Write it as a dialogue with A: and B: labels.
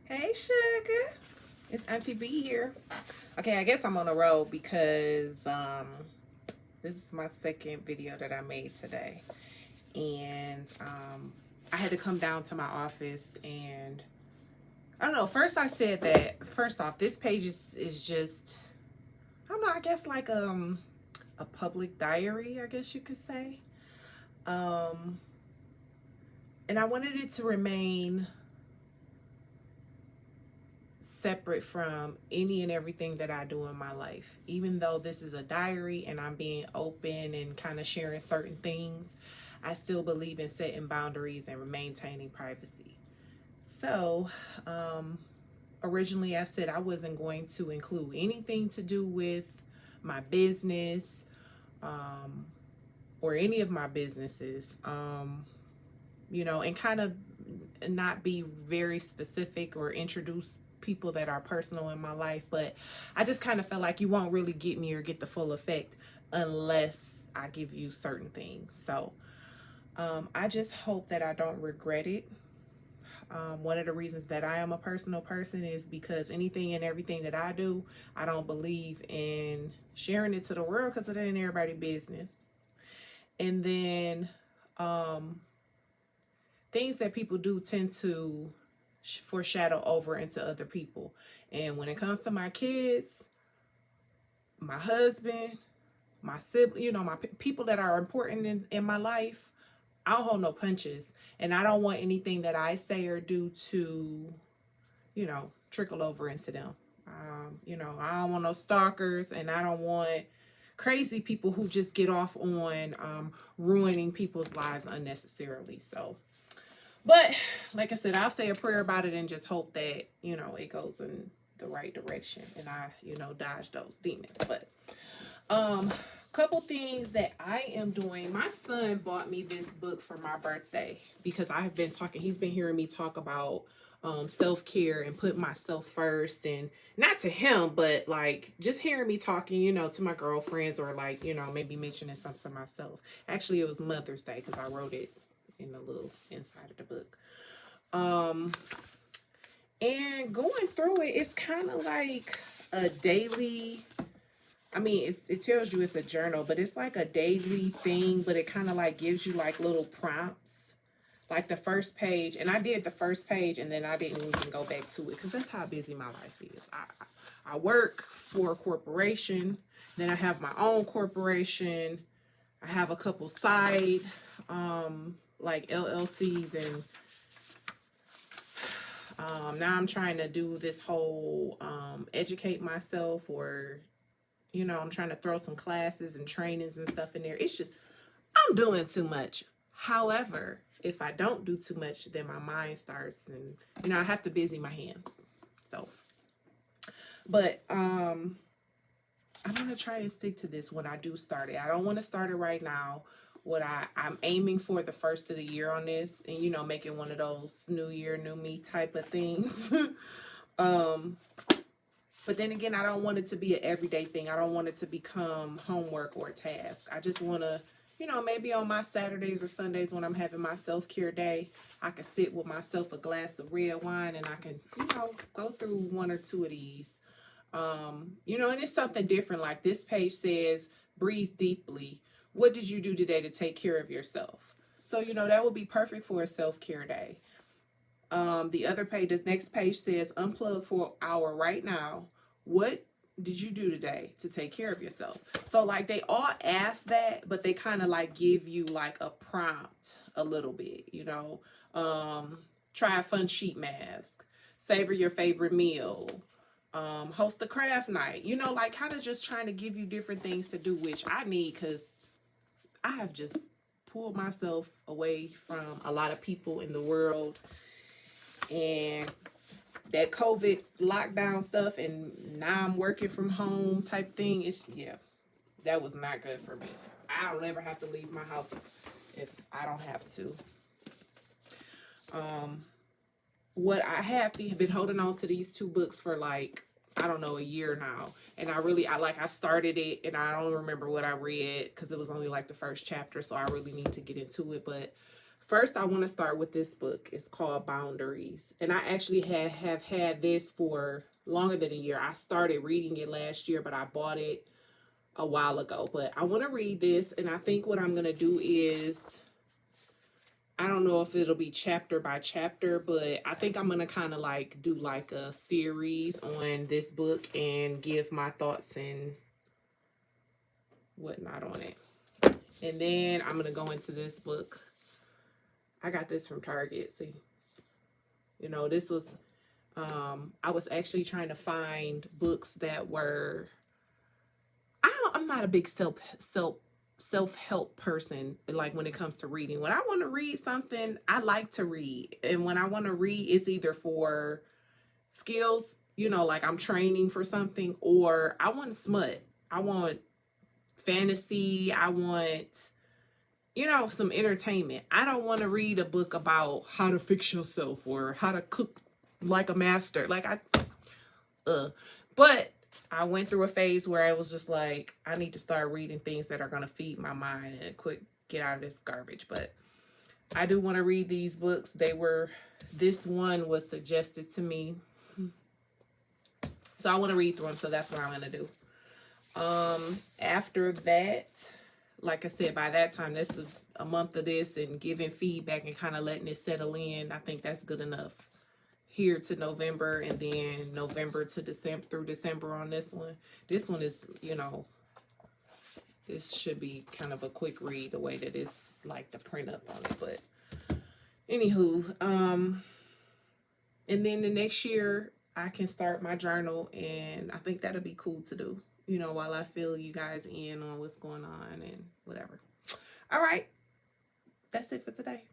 A: Hey, sugar. It's Auntie B here. Okay, I guess I'm on the road because this is my second video that I made today. And I had to come down to my office and I don't know. First I said that first off, this page is just I don't know, I guess like a public diary, I guess you could say. Um and I wanted it to remain separate from any and everything that I do in my life. Even though this is a diary and I'm being open and kind of sharing certain things, I still believe in setting boundaries and maintaining privacy. So, originally I said I wasn't going to include anything to do with my business or any of my businesses, and kind of not be very specific or introduce people that are personal in my life, but I just kind of felt like you won't really get me or get the full effect unless I give you certain things. So I just hope that I don't regret it. One of the reasons that I am a personal person is because anything and everything that I do, I don't believe in sharing it to the world because it ain't everybody's business. And then things that people do tend to foreshadow over into other people. And when it comes to my kids, my husband, my sibling, my people that are important in my life, I don't hold no punches. And I don't want anything that I say or do to, trickle over into them. I don't want no stalkers, and I don't want crazy people who just get off on ruining people's lives unnecessarily. So, but like I said, I'll say a prayer about it and just hope that, it goes in the right direction and I, dodge those demons. But couple things that I am doing. My son bought me this book for my birthday because I have been talking, he's been hearing me talk about self-care and put myself first, and not to him, but like just hearing me talking, to my girlfriends, or like, maybe mentioning something to myself. Actually, it was Mother's Day because I wrote it in the little inside of the book. And going through it, it's kind of like a daily, it tells you it's a journal, but it's like a daily thing, but it kind of like gives you like little prompts. Like the first page, and I did the first page and then I didn't even go back to it because that's how busy my life is. I work for a corporation, then I have my own corporation. I have a couple side like LLCs, and now I'm trying to do this whole educate myself, or I'm trying to throw some classes and trainings and stuff in there. It's just I'm doing too much. However, if I don't do too much, then my mind starts, and I have to busy my hands. So, but I'm gonna try and stick to this when I do start it. I don't want to start it right now. I'm aiming for the first of the year on this, and making one of those new year, new me type of things. But then again, I don't want it to be an everyday thing. I don't want it to become homework or task. I just want to, maybe on my Saturdays or Sundays when I'm having my self-care day, I can sit with myself a glass of red wine and I can, go through one or two of these. And it's something different. Like this page says, breathe deeply. What did you do today to take care of yourself? So, that would be perfect for a self-care day. The other page, the next page says, unplug for an hour right now. What did you do today to take care of yourself? So like they all ask that, but they kind of like give you like a prompt a little bit, try a fun sheet mask, savor your favorite meal, host a craft night, like kind of just trying to give you different things to do, which I need because I have just pulled myself away from a lot of people in the world, and that COVID lockdown stuff, and now I'm working from home type thing. That was not good for me. I don't ever have to leave my house if I don't have to. What I have been holding on to these two books for like, I don't know, a year now. And I started it and I don't remember what I read because it was only like the first chapter. So I really need to get into it. But First, I want to start with this book. It's called Boundaries. And I actually have had this for longer than a year. I started reading it last year, but I bought it a while ago. But I want to read this. And I think what I'm going to do is, I don't know if it'll be chapter by chapter, but I think I'm going to kind of like do like a series on this book and give my thoughts and whatnot on it. And then I'm going to go into this book. I got this from Target. See, you know, this was, I was actually trying to find books that were, I'm not a big self-help person. Like when it comes to reading, when I want to read something, I like to read. And when I want to read, it's either for skills, you know, like I'm training for something, or I want smut. I want fantasy. I want, you know, some entertainment. I don't want to read a book about how to fix yourself or how to cook like a master. Like but I went through a phase where I was just like, I need to start reading things that are going to feed my mind and get out of this garbage. But I do want to read these books. This one was suggested to me. So I want to read through them. So that's what I'm going to do. After that, like I said, by that time, this is a month of this and giving feedback and kind of letting it settle in. I think that's good enough. Here to November, and then November to December, through December on this one. This one is, you know, this should be kind of a quick read the way that it's like the print up on it. But anywho, and then the next year I can start my journal, and I think that'll be cool to do, you know, while I fill you guys in on what's going on and whatever. All right, that's it for today.